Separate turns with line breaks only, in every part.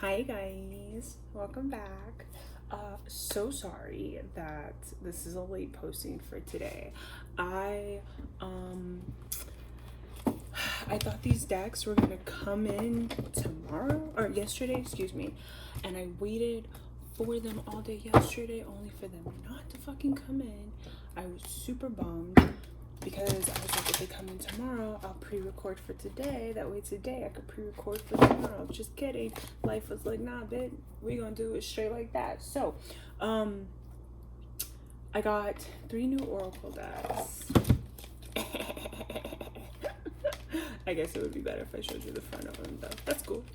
Hi guys, welcome back. So sorry that this is a late posting for today. I um I thought these decks were gonna come in tomorrow or yesterday, excuse me, and I waited for them all day yesterday only for them not to fucking come in. I was super bummed because I was like, if they come in tomorrow, I'll pre-record for today. That way today I could pre-record for tomorrow. Just kidding. Life was like, nah, bitch, we gonna do it straight like that. So, I got 3 new Oracle decks. I guess it would be better if I showed you the front of them though. That's cool.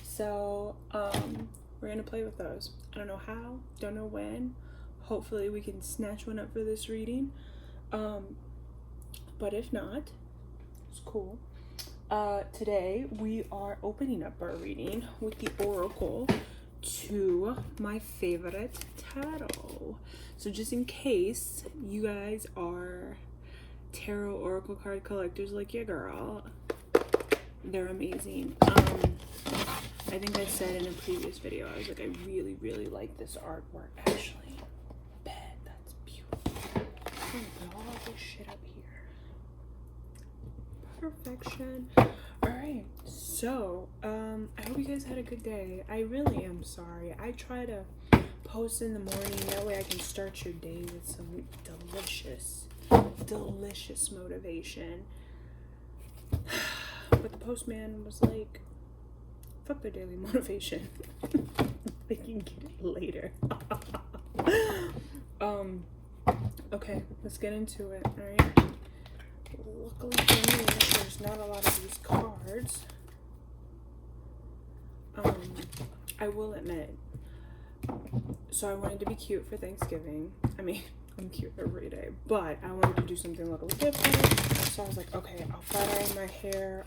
So, we're gonna play with those. I don't know how, don't know when. Hopefully we can snatch one up for this reading. But if not, it's cool. Today we are opening up our reading with the Oracle to my favorite tarot. So just in case you guys are tarot oracle card collectors like your girl, they're amazing. I think I said in a previous video, I was like, I really, really like this artwork. Actually, bet that's beautiful. I'm gonna put all this shit up here. Perfection. Alright, so I hope you guys had a good day. I really am sorry. I try to post in the morning, that way I can start your day with some delicious motivation. But the postman was like, fuck their daily motivation. They can get it later. Okay, let's get into it. Alright. Luckily for me, there's not a lot of these cards. I will admit, so I wanted to be cute for Thanksgiving. I mean, I'm cute every day, but I wanted to do something a little different. So I was like, okay, I'll flat iron my hair.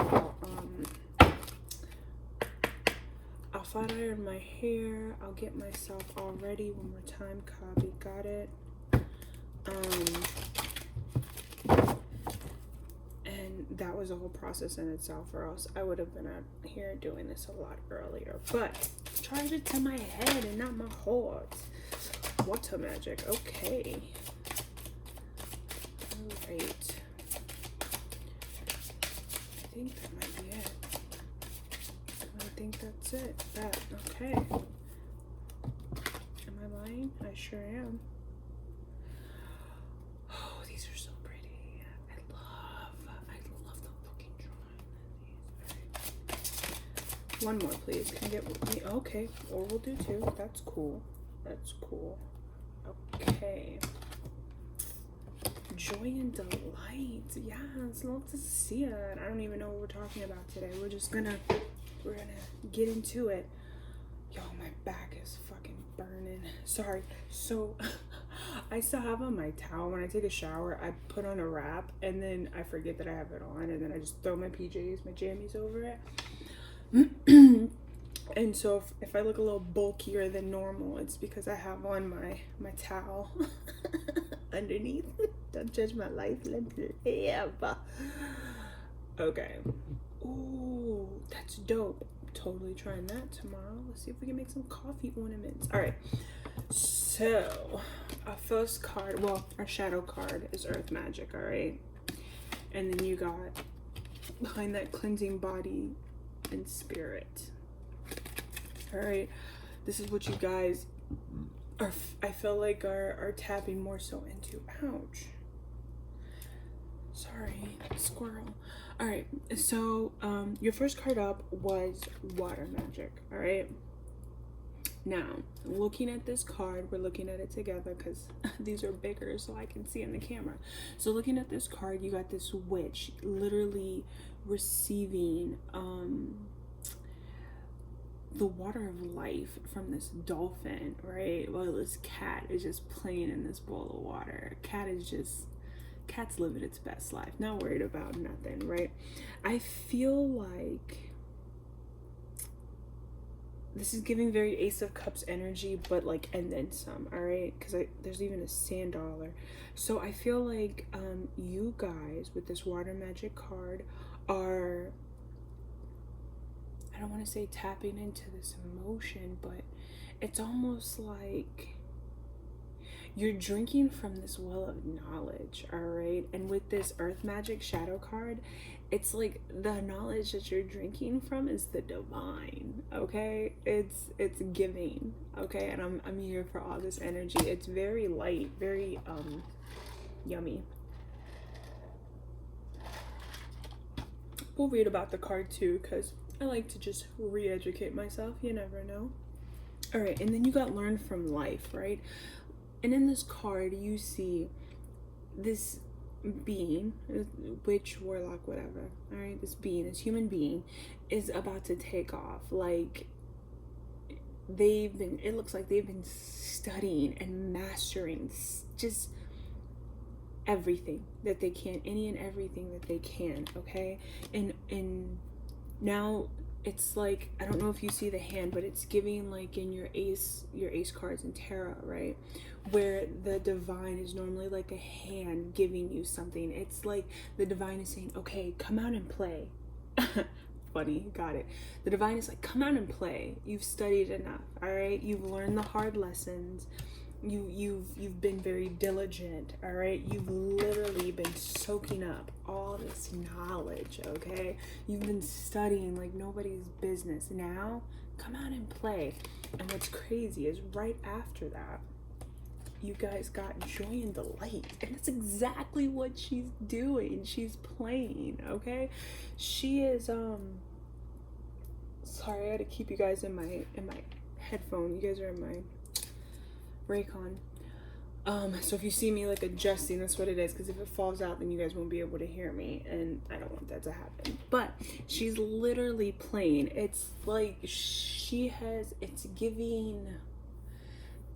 I'll flat iron my hair. I'll get myself all ready. One more time, copy, got it. And that was a whole process in itself, or else I would have been out here doing this a lot earlier. But charge it to my head and not my heart. Water magic, okay. Alright. I think that might be it. I think that's it. That, okay. Am I lying? I sure am. Oh, these are so pretty. I love the looking drawing. One more, please. Can I get me? Okay, or we'll do 2. That's cool. That's cool. Okay. Joy and delight. Yes, love to see it. I don't even know what we're talking about today. We're gonna get into it. Yo, my back is fucking burning. Sorry. So I still have on my towel. When I take a shower, I put on a wrap and then I forget that I have it on, and then I just throw my PJs, my jammies over it. And so if I look a little bulkier than normal, it's because I have on my towel underneath. Don't judge my life. Yeah. Okay. Ooh, that's dope. Totally trying that tomorrow. Let's see if we can make some coffee ornaments. All right. So our first card, well, our shadow card is Earth Magic. All right. And then you got behind that cleansing body and spirit. All right, this is what you guys are, I feel like are tapping more so into. Ouch. Sorry, squirrel. All right, so your first card up was Water Magic. All right. Now, looking at this card, we're looking at it together because these are bigger so I can see in the camera. So looking at this card, you got this witch literally receiving the water of life from this dolphin, right? Well, this cat is just playing in this bowl of water. Cat's living its best life, not worried about nothing, right? I feel like this is giving very Ace of Cups energy, but like, and then some, all right? Because there's even a sand dollar. So I feel like you guys with this Water Magic card are, I I don't want to say tapping into this emotion, but it's almost like you're drinking from this well of knowledge, all right? And with this Earth Magic Shadow card, it's like the knowledge that you're drinking from is the divine, okay? It's giving, okay? And I'm here for all this energy. It's very light, very yummy. We'll read about the card too, because I like to just re-educate myself. You never know. All right, and then you got learn from life, right? And in this card, you see this being, witch, warlock, whatever, all right? This being, this human being is about to take off. Like, it looks like they've been studying and mastering just everything that they can, any and everything that they can, okay? And now it's like, I don't know if you see the hand, but it's giving like in your ace cards in tarot, right? Where the divine is normally like a hand giving you something. It's like the divine is saying, okay, come out and play. Funny, got it. The divine is like, come out and play. You've studied enough, all right? You've learned the hard lessons. You've been very diligent, all right? You've literally been soaking up all this knowledge, okay? You've been studying like nobody's business. Now come out and play. And what's crazy is right after that, you guys got joy and delight, and that's exactly what she's doing. She's playing, okay? She is sorry, I had to keep you guys in my headphone. You guys are in my Raycon. So if you see me like adjusting, that's what it is, because if it falls out, then you guys won't be able to hear me, and I don't want that to happen. But she's literally playing. It's like it's giving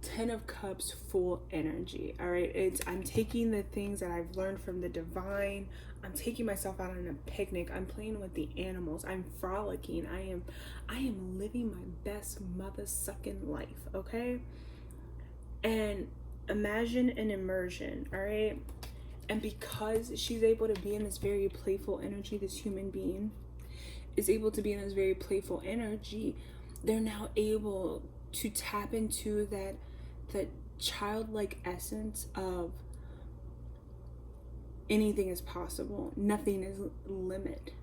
10 of Cups full energy, all right? I'm taking the things that I've learned from the divine. I'm taking myself out on a picnic. I'm playing with the animals. I'm frolicking. I am living my best mother sucking life, okay? And imagine an immersion, all right? And because she's able to be in this very playful energy, this human being is able to be in this very playful energy, they're now able to tap into that childlike essence of anything is possible. Nothing is limited.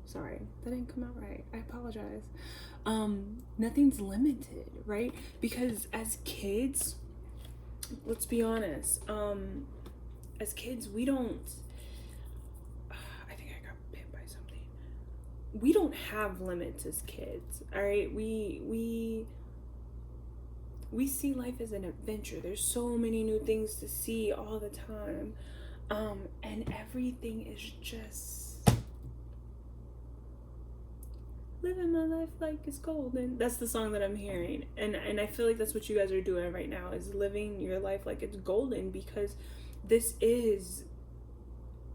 Sorry, that didn't come out right. I apologize. Nothing's limited, right? Because as kids, let's be honest, as kids, we don't, I think I got bit by something. We don't have limits as kids, all right? We see life as an adventure. There's so many new things to see all the time. And everything is just living my life like it's golden. That's the song that I'm hearing. And I feel like that's what you guys are doing right now, is living your life like it's golden, because this is,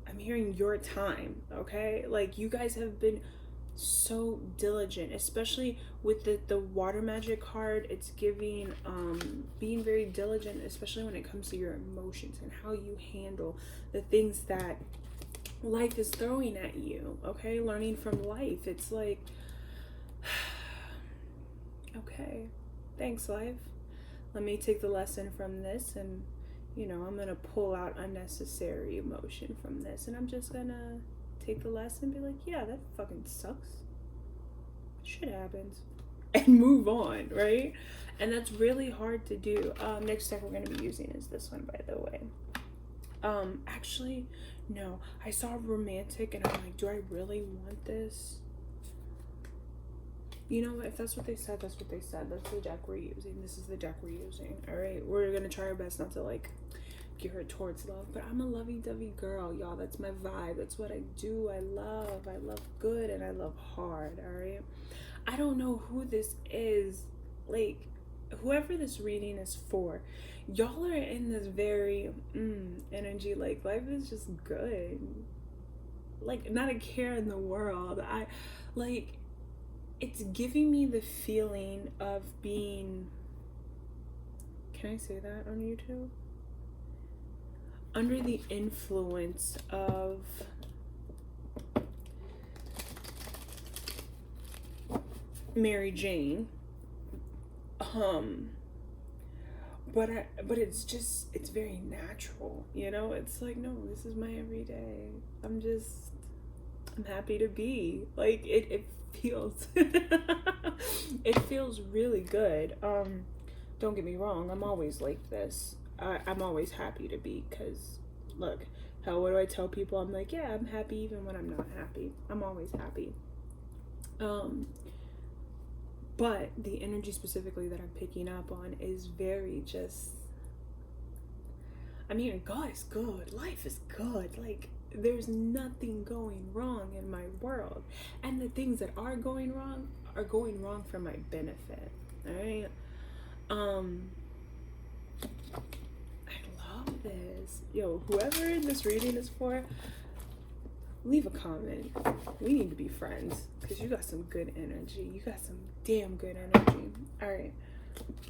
I'm hearing your time, okay? Like, you guys have been so diligent, especially with the water magic card. It's giving being very diligent, especially when it comes to your emotions and how you handle the things that life is throwing at you, okay? Learning from life. It's like, okay, thanks life, let me take the lesson from this, and I'm gonna pull out unnecessary emotion from this, and I'm just gonna take the lesson and be like, yeah, that fucking sucks, shit happens, and move on, right? And that's really hard to do. Next deck we're going to be using is this one, by the way. Actually, no, I saw romantic and I'm like, do I really want this? You know what, if that's what they said, that's what they said. That's the deck we're using. This is the deck we're using, all right? We're going to try our best not to like gear it towards love, but I'm a lovey-dovey girl, y'all. That's my vibe. That's what I do. I love good, and I love hard, all right? I don't know who this is, like, whoever this reading is for, y'all are in this very energy, like life is just good, like not a care in the world. It's giving me the feeling of being, can I say that on YouTube? Under the influence of Mary Jane. But it's very natural, you know? It's like, no, this is my everyday. I'm happy to be. Like, it feels, it feels really good. Don't get me wrong, I'm always like this. I'm always happy to be, because, look, what do I tell people? I'm like, yeah, I'm happy even when I'm not happy. I'm always happy. But the energy specifically that I'm picking up on is very just, I mean, God is good. Life is good. Like, there's nothing going wrong in my world. And the things that are going wrong for my benefit. All right? I love this. Yo, whoever this reading is for, leave a comment. We need to be friends, because you got some good energy. You got some damn good energy. All right.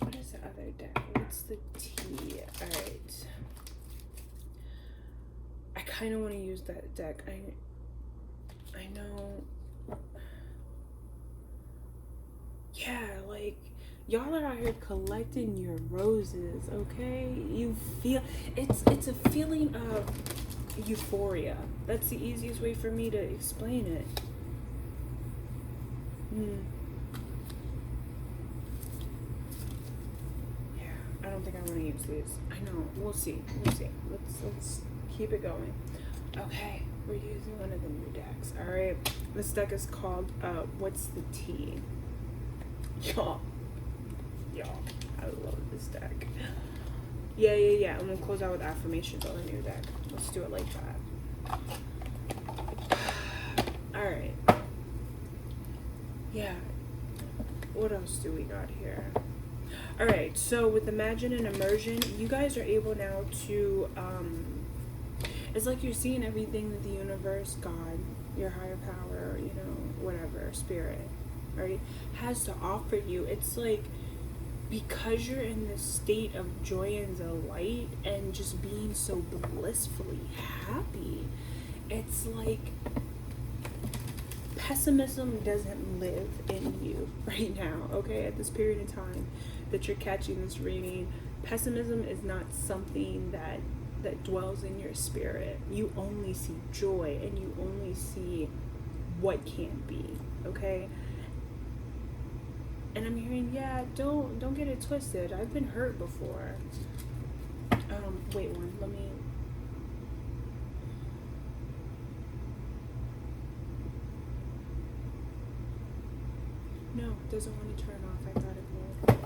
What is the other deck? What's the T? All right. I kind of want to use that deck. I know. Yeah, like, y'all are out here collecting your roses, okay? You feel, it's a feeling of euphoria. That's the easiest way for me to explain it. Yeah, I don't think I want to use these. I know. We'll see. Let's keep it going. Okay, we're using one of the new decks. All right, this deck is called What's the Tea? Y'all, I love this deck. Yeah. I'm gonna close out with affirmations on the new deck. Let's do it like that. All right. Yeah. What else do we got here? All right. So with Imagine and Immersion, you guys are able now to. It's like you're seeing everything that the universe, God, your higher power, you know, whatever, spirit, right, has to offer you. It's like, because you're in this state of joy and delight and just being so blissfully happy, it's like pessimism doesn't live in you right now, okay? At this period of time that you're catching this reading, pessimism is not something that dwells in your spirit. You only see joy, and you only see what can be, okay? And I'm hearing, yeah, don't get it twisted. I've been hurt before. Wait, let me. No, it doesn't want to turn off. I thought it would.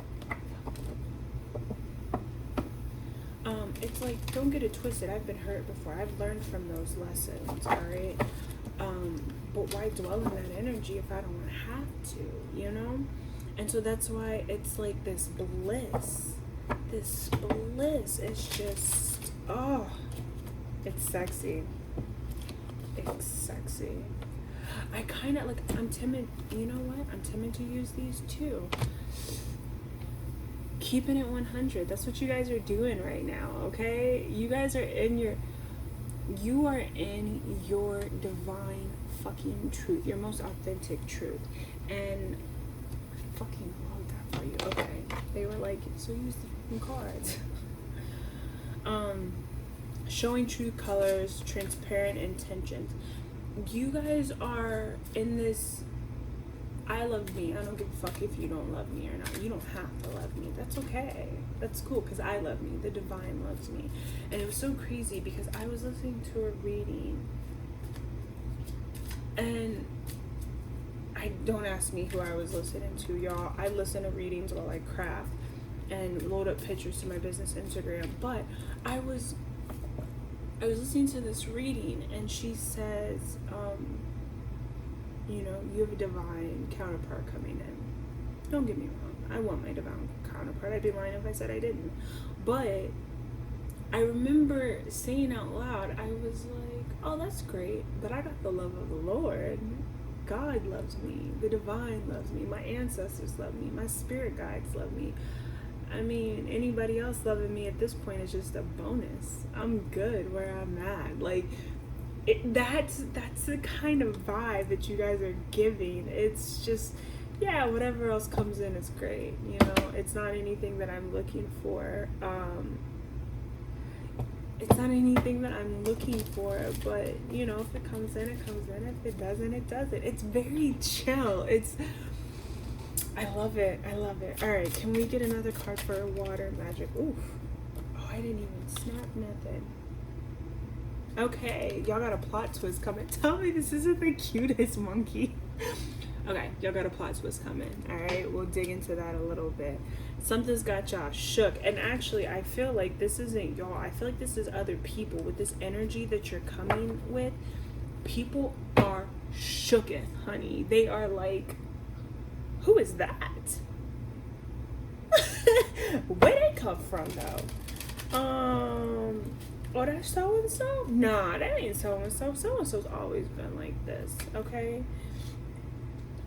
It's like, don't get it twisted. I've been hurt before. I've learned from those lessons, all right? But why dwell in that energy if I don't have to, you know? And so that's why it's like this bliss. This bliss is just, oh, it's sexy. It's sexy. I kind of, like, I'm timid. You know what? I'm timid to use these too. Keeping it 100. That's what you guys are doing right now, okay? You guys are in your divine fucking truth, your most authentic truth. And I fucking love that for you. Okay. They were like, so use the fucking cards. Showing true colors, transparent intentions. You guys are in this, I love me. I don't give a fuck if you don't love me or not. You don't have to love me. That's okay. That's cool, because I love me. The divine loves me. And it was so crazy because I was listening to a reading, and don't ask me who I was listening to, y'all. I listen to readings while I craft and load up pictures to my business Instagram. But I was listening to this reading, and she says, you know, you have a divine counterpart coming in. Don't get me wrong. I want my divine counterpart. I'd be lying if I said I didn't. But I remember saying out loud, I was like, oh, that's great, but I got the love of the Lord. God loves me. The divine loves me. My ancestors love me. My spirit guides love me. I mean, anybody else loving me at this point is just a bonus. I'm good where I'm at. Like, that's the kind of vibe that you guys are giving. It's just, yeah, whatever else comes in is great. You know, it's not anything that I'm looking for. It's not anything that I'm looking for, but you know, if it comes in, it comes in. If it doesn't, it doesn't. It's very chill. I love it. I love it. All right, can we get another card for water magic? Oof. Oh, I didn't even snap nothing. Okay, y'all got a plot twist coming. Tell me this isn't the cutest monkey. Okay, y'all got a plot twist coming. All right, we'll dig into that a little bit. Something's got y'all shook. And actually, I feel like this isn't y'all. I feel like this is other people with this energy that you're coming with. People are shooketh, honey. They are like, who is that? Where they come from, though? Oh, that's so and so? Nah, that ain't so and so. So and so's always been like this, okay?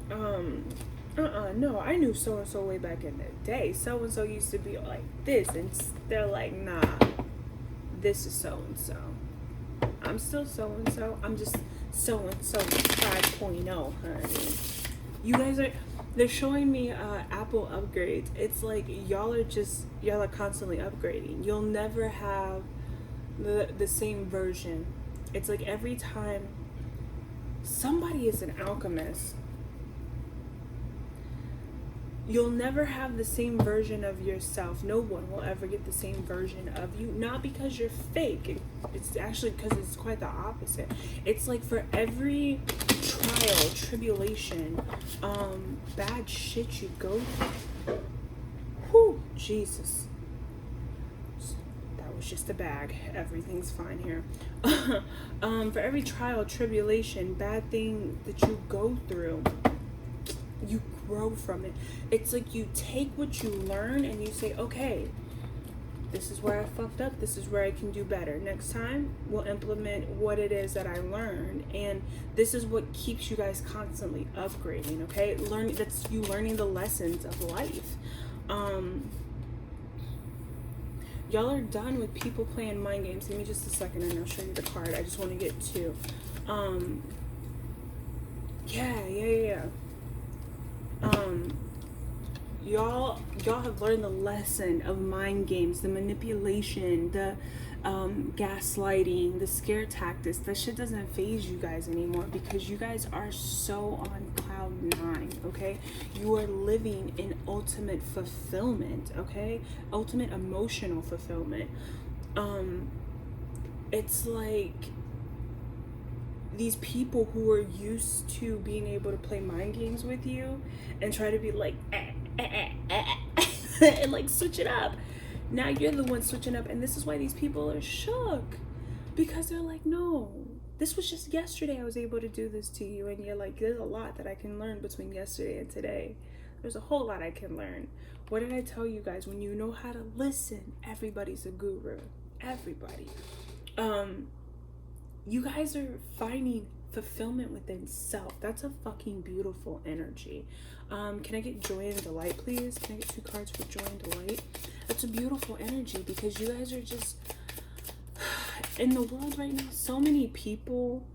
No, I knew so and so way back in the day. So and so used to be like this, and they're like, nah, this is so and so. I'm still so and so. I'm just so and so 5.0, honey. You guys they're showing me Apple upgrades. It's like y'all are constantly upgrading. You'll never have the same version. It's like every time somebody is an alchemist, you'll never have the same version of yourself. No one will ever get the same version of you. Not because you're fake. It's actually because it's quite the opposite. It's like for every trial, tribulation, bad shit you go through. Whew, Jesus. That was just a bag. Everything's fine here. For every trial, tribulation, bad thing that you go through, you grow from it. It's like you take what you learn and you say, okay, this is where I fucked up. This is where I can do better. Next time, we'll implement what it is that I learned. And this is what keeps you guys constantly upgrading, okay? That's you learning the lessons of life. Y'all are done with people playing mind games. Give me just a second and I'll show you the card. I just want to get to, yeah. Y'all have learned the lesson of mind games, the manipulation, the gaslighting, the scare tactics. That shit doesn't phase you guys anymore because you guys are so on cloud 9, okay? You are living in ultimate fulfillment, okay? Ultimate emotional fulfillment. It's like these people who are used to being able to play mind games with you and try to be like and like switch it up. Now you're the one switching up, and this is why these people are shook, because they're like, no, this was just yesterday I was able to do this to you, and you're like, there's a lot that I can learn between yesterday and today. There's a whole lot I can learn. What did I tell you guys? When you know how to listen, everybody's a guru. Everybody. You guys are finding fulfillment within self. That's a fucking beautiful energy. Can I get joy and delight, please? Can I get 2 cards for joy and delight? That's a beautiful energy because you guys are just in the world right now. So many people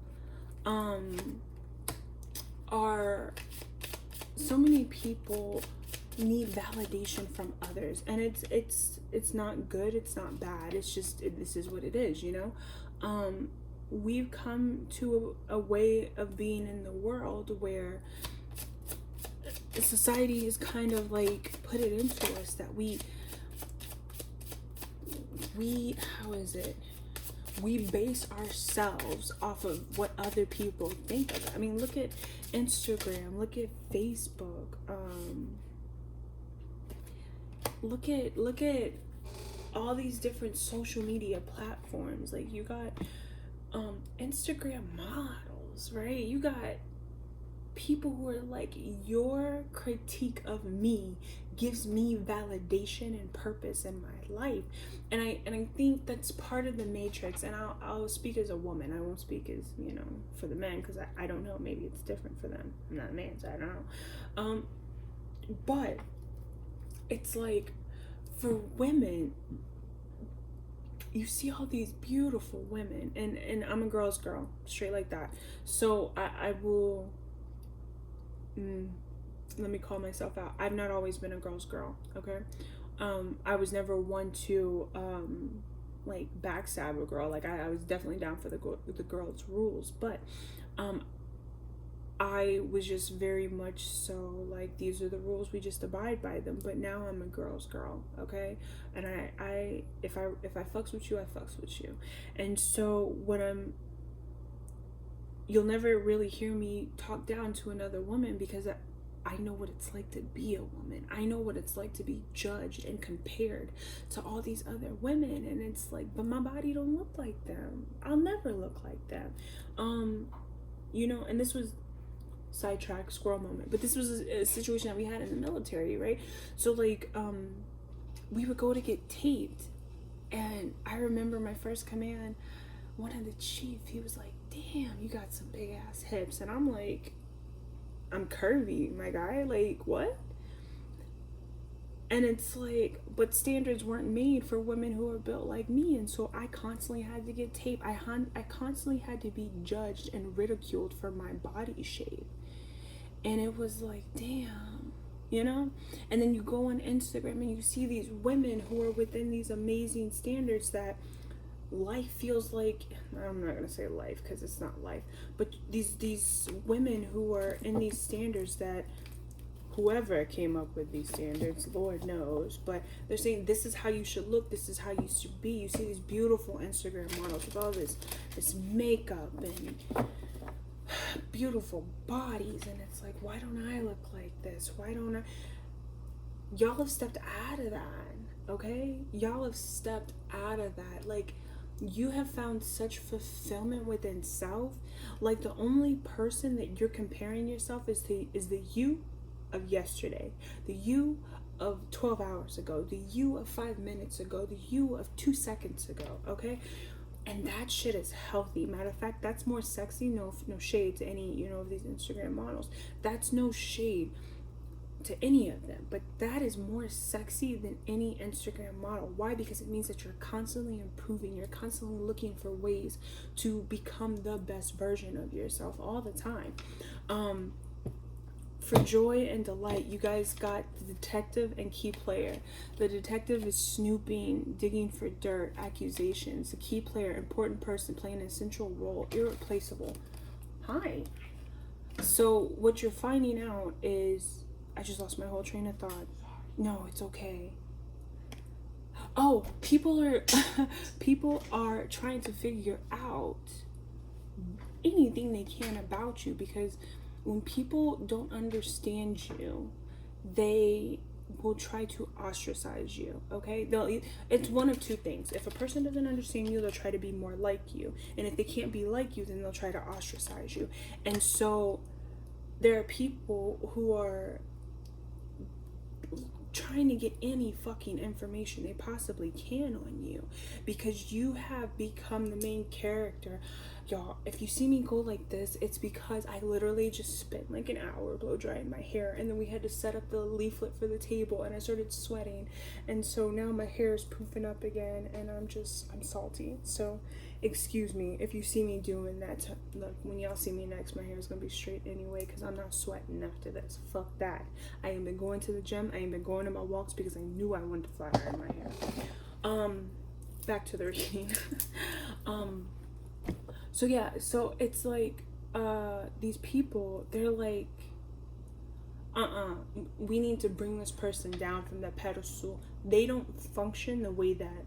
need validation from others, and it's not good, it's not bad, it's just this is what it is, you know. We've come to a way of being in the world where society is kind of like put it into us that we how is it, we base ourselves off of what other people think of. I mean, look at Instagram, look at Facebook, look at all these different social media platforms. Like, you got Instagram models, right? You got people who are like, your critique of me gives me validation and purpose in my life. And I think that's part of the matrix. And I'll speak as a woman. I won't speak as, you know, for the men, because I don't know, maybe it's different for them. I'm not a man, so I don't know. But it's like, for women, you see all these beautiful women, and I'm a girl's girl, straight like that. So I will let me call myself out. I've not always been a girl's girl, okay? I was never one to like backstab a girl. Like I was definitely down for the girl's rules, but I was just very much so like, these are the rules, we just abide by them. But now I'm a girl's girl, okay? And I if I fucks with you, I fucks with you. And so when you'll never really hear me talk down to another woman, because I know what it's like to be a woman. I know what it's like to be judged and compared to all these other women. And it's like, but my body don't look like them. I'll never look like them. You know, and this was sidetrack squirrel moment, but this was a situation that we had in the military, right? So like, we would go to get taped, and I remember my first command, one of the chief, he was like, damn, you got some big ass hips. And I'm like, I'm curvy, my guy, like what? And it's like, but standards weren't made for women who are built like me. And so I constantly had to get taped. I constantly had to be judged and ridiculed for my body shape. And it was like, damn, you know? And then you go on Instagram and you see these women who are within these amazing standards that life feels like, I'm not gonna say life because it's not life, but these women who are in these standards that whoever came up with these standards, Lord knows, but they're saying this is how you should look, this is how you should be. You see these beautiful Instagram models with all this makeup and beautiful bodies, and it's like, why don't I look like this? Why don't I? Y'all have stepped out of that, okay? Y'all have stepped out of that. Like, you have found such fulfillment within self. Like, the only person that you're comparing yourself is the you of yesterday, the you of 12 hours ago, the you of 5 minutes ago, the you of 2 seconds ago, okay? And that shit is healthy. Matter of fact, that's more sexy. No shade to any, you know, of these Instagram models. That's no shade to any of them, but that is more sexy than any Instagram model. Why? Because it means that you're constantly improving. You're constantly looking for ways to become the best version of yourself all the time. For joy and delight, you guys got the detective and key player. The detective is snooping, digging for dirt, accusations. The key player, important person playing an essential role, irreplaceable. Hi. So what you're finding out is, I just lost my whole train of thought. No, it's okay. Oh, people are trying to figure out anything they can about you, because when people don't understand you, they will try to ostracize you, okay? It's one of two things. If a person doesn't understand you, they'll try to be more like you. And if they can't be like you, then they'll try to ostracize you. And so there are people who are trying to get any fucking information they possibly can on you, because you have become the main character. Y'all, if you see me go like this, it's because I literally just spent like an hour blow drying my hair, and then we had to set up the leaflet for the table, and I started sweating, and so now my hair is poofing up again, and I'm salty. So excuse me if you see me doing that. Look, when y'all see me next, my hair is gonna be straight anyway, because I'm not sweating after this. Fuck that. I ain't been going to the gym. I ain't been going to my walks because I knew I wanted to flat iron my hair. Back to the reading. So yeah, so it's like, these people, they're like, we need to bring this person down from that pedestal. They don't function the way that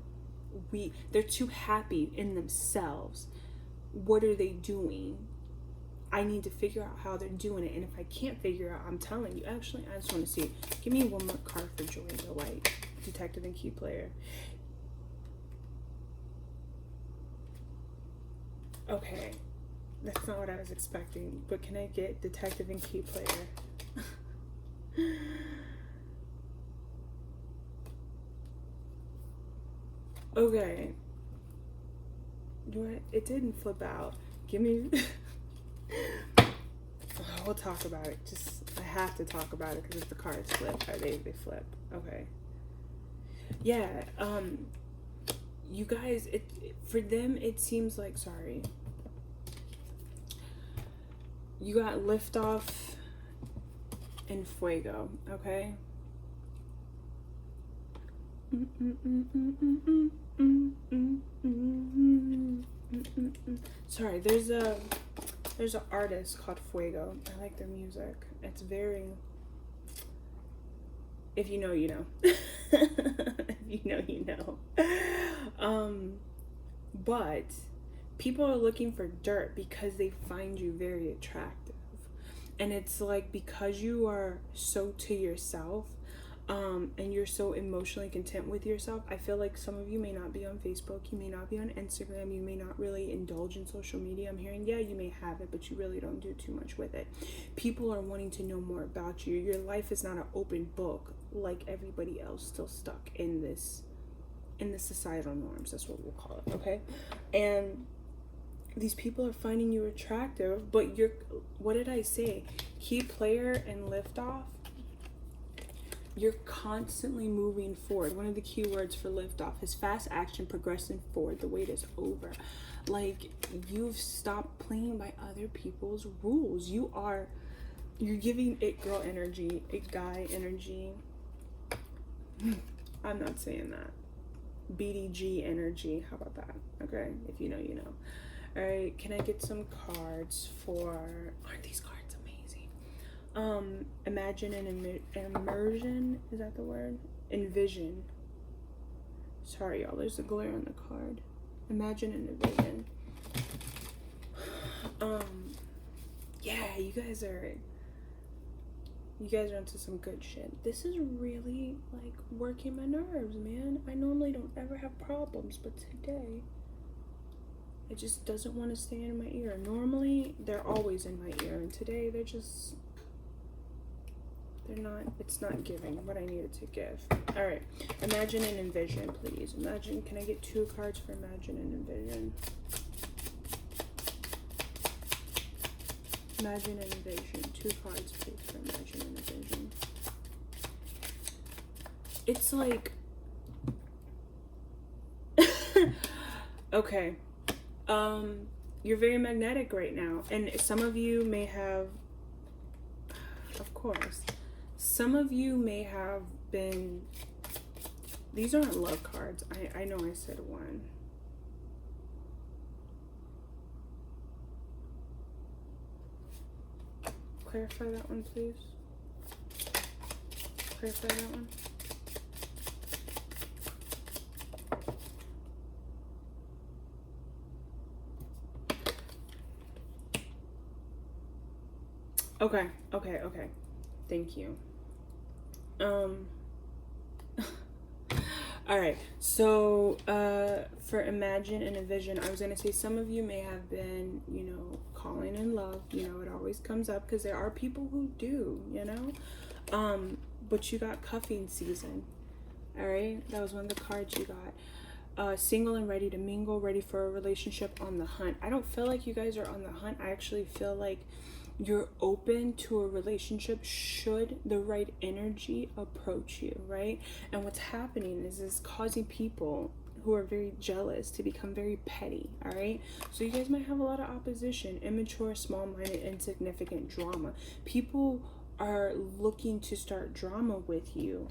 they're too happy in themselves. What are they doing? I need to figure out how they're doing it. And if I can't figure out, I'm telling you, actually, I just want to see. Give me one more card for joy and delight. Detective and key player. Okay, that's not what I was expecting, but can I get detective and key player? Okay. What? It didn't flip out. Give me... We'll talk about it. I have to talk about it because if the cards flip, they flip. Okay. Yeah, you guys, for them, it seems like, sorry, you got liftoff and fuego, okay? Sorry, there's an artist called Fuego. I like their music. It's very, if you know, you know. If you know, you know. But people are looking for dirt because they find you very attractive. And it's like, because you are so to yourself, and you're so emotionally content with yourself, I feel like some of you may not be on Facebook, you may not be on Instagram, you may not really indulge in social media. I'm hearing, yeah, you may have it, but you really don't do too much with it. People are wanting to know more about you. Your life is not an open book like everybody else, still stuck in the societal norms. That's what we'll call it, okay? And these people are finding you attractive, but you're, what did I say? Key player and liftoff. You're constantly moving forward. One of the key words for liftoff is fast action, progressing forward. The wait is over. Like, you've stopped playing by other people's rules. You're giving it girl energy, it guy energy. I'm not saying that. BDG energy. How about that? Okay, if you know, you know. All right, can I get some cards for, aren't these cards amazing? Imagine an immersion, is that the word? Envision. Sorry, y'all, there's a glare on the card. Imagine an envision. Yeah, you guys are into some good shit. This is really, like, working my nerves, man. I normally don't ever have problems, but today it just doesn't want to stay in my ear. Normally, they're always in my ear, and today it's not giving what I needed to give. All right, imagine and envision, please. Imagine, can I get 2 cards for imagine and envision? Imagine and envision. 2 cards, please, for imagine and envision. It's like, okay. You're very magnetic right now, and some of you may have, of course, some of you may have been, these aren't love cards. I know I said one. Clarify that one, please. Clarify that one. Okay. Thank you. All right. So, for imagine and envision, I was going to say some of you may have been, calling in love. It always comes up because there are people who do, but you got cuffing season. All right. That was one of the cards you got. Single and ready to mingle, ready for a relationship, on the hunt. I don't feel like you guys are on the hunt. I actually feel like you're open to a relationship should the right energy approach you, right? And what's happening is causing people who are very jealous to become very petty, all right? So you guys might have a lot of opposition, immature, small-minded, insignificant drama. People are looking to start drama with you.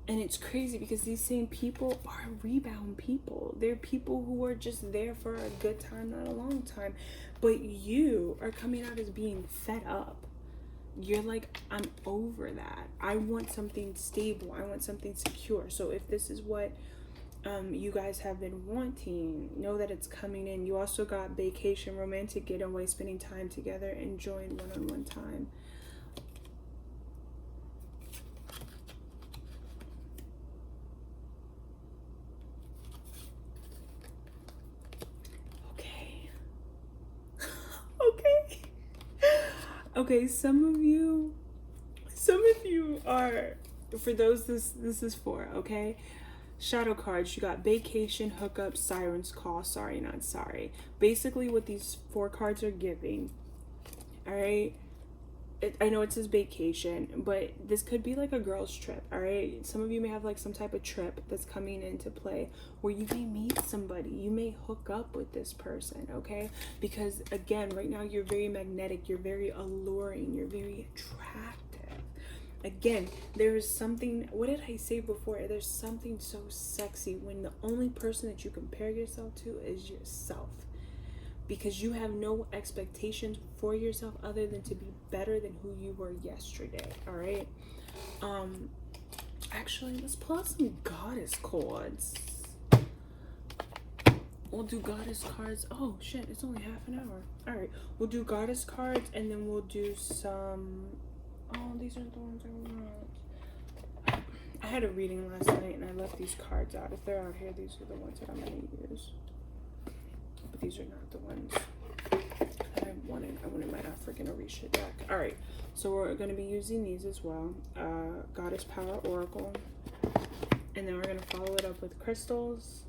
And it's crazy because these same people are rebound people. They're people who are just there for a good time, not a long time. But you are coming out as being fed up. You're like, I'm over that. I want something stable. I want something secure. So if this is what you guys have been wanting, know that it's coming in. You also got vacation, romantic getaway, spending time together, enjoying one-on-one time. Okay, some of you are, for those this is for, okay? Shadow cards, you got vacation, hookup, sirens call, sorry, not sorry. Basically what these 4 cards are giving, all right? I know it says vacation, but this could be like a girl's trip, all right? Some of you may have like some type of trip that's coming into play where you may meet somebody. You may hook up with this person, okay? Because again, right now you're very magnetic, you're very alluring, you're very attractive. Again, there's something, what did I say before? There's something so sexy when the only person that you compare yourself to is yourself. Because you have no expectations for yourself other than to be better than who you were yesterday, all right? Actually, let's pull out some goddess cards. We'll do goddess cards. Oh shit, it's only half an hour. All right, we'll do goddess cards, and then we'll do some, oh, these are the ones I want. I had a reading last night and I left these cards out. If they're out here, these are the ones that I'm gonna use. But these are not the ones that I wanted. I wanted my African Orisha deck. All right, so we're going to be using these as well. Goddess Power Oracle. And then we're going to follow it up with crystals.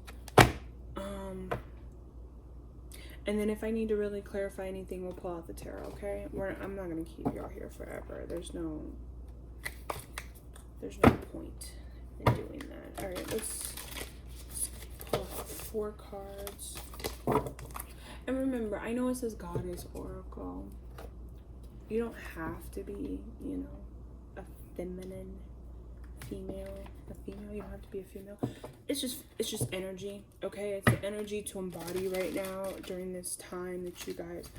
And then if I need to really clarify anything, we'll pull out the tarot, okay? I'm not going to keep y'all here forever. There's no point in doing that. All right, let's pull out 4 cards. And remember, I know it says Goddess Oracle. You don't have to be, you know, a feminine female. You don't have to be a female. It's just energy, okay? It's the energy to embody right now during this time that you guys,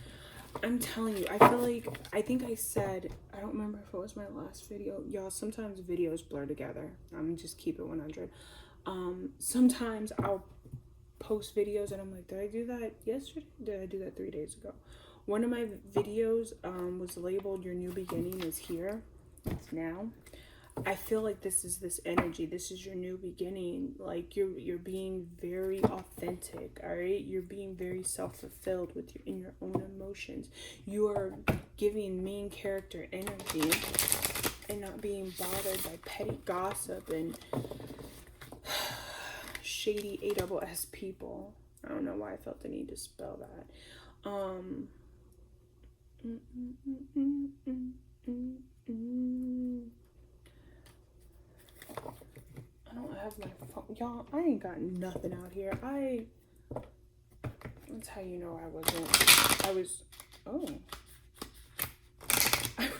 I'm telling you, I feel like, I think I said, I don't remember if it was my last video. Y'all, sometimes videos blur together. I'm just keep it 100. Sometimes I'll post videos and I'm like, did I do that yesterday? Did I do that 3 days ago? One of my videos was labeled Your New Beginning is Here. It's now. I feel like this is this energy. This is your new beginning. Like you're being very authentic, all right? You're being very self-fulfilled with in your own emotions. You are giving main character energy and not being bothered by petty gossip and shady ASS people. I don't know why I felt the need to spell that. I don't have my phone. Y'all, I ain't got nothing out here. That's how you know I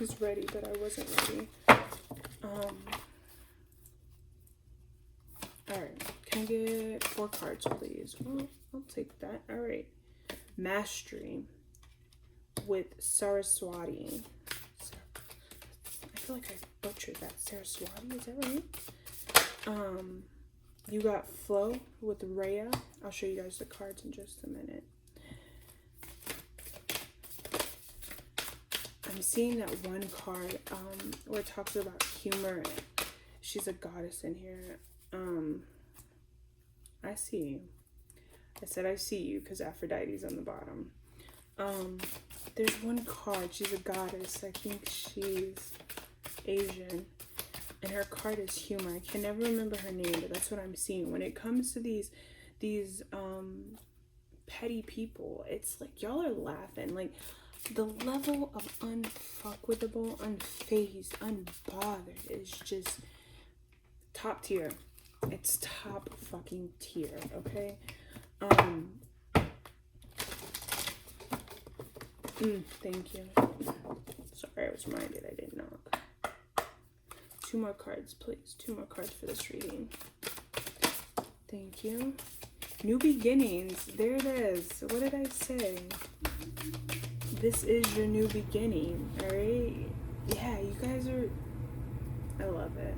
was ready, but I wasn't ready. Alright, can I get 4 cards, please? Well, I'll take that. Alright. Mastery with Saraswati. I feel like I butchered that. Saraswati, is that right? You got Flow with Rhea. I'll show you guys the cards in just a minute. I'm seeing that one card where it talks about humor. She's a goddess in here. I see you. I said I see you because Aphrodite's on the bottom. There's one card. She's a goddess. I think she's Asian. And her card is humor. I can never remember her name, but that's what I'm seeing. When it comes to these petty people, it's like y'all are laughing. Like the level of unfuckwithable, unfazed, unbothered is just top tier. It's top fucking tier, okay? Thank you. Sorry, I was reminded I didn't knock. 2 more cards, please. 2 more cards for this reading. Thank you. New beginnings. There it is. What did I say? This is your new beginning, alright? Yeah, you guys are... I love it.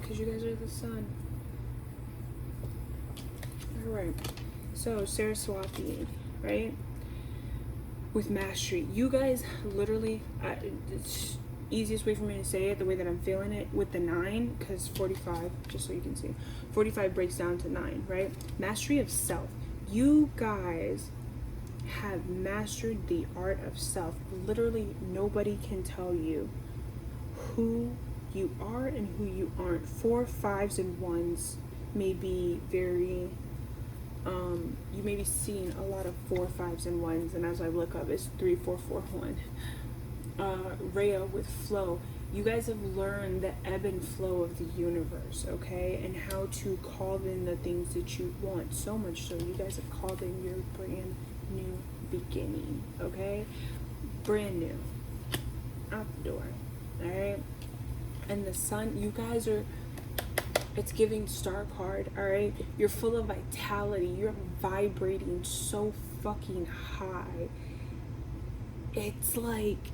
Because you guys are the sun. Alright. So, Saraswati, right? With Mastery. You guys literally, it's easiest way for me to say it, the way that I'm feeling it, with the 9, because 45, just so you can see, 45 breaks down to 9, right? Mastery of self. You guys have mastered the art of self. Literally, nobody can tell you who you are and who you aren't. 4, 5s, and 1s may be very You may be seeing a lot of 4, 5s, and 1s, and as I look up, it's 3, 4, 4, 1. Rhea with flow. You guys have learned the ebb and flow of the universe, okay? And how to call in the things that you want. So much so, you guys have called in your brand new beginning, okay? Brand new. Out the door, alright? And the sun, you guys are, it's giving star card, alright? You're full of vitality. You're vibrating so fucking high. It's like,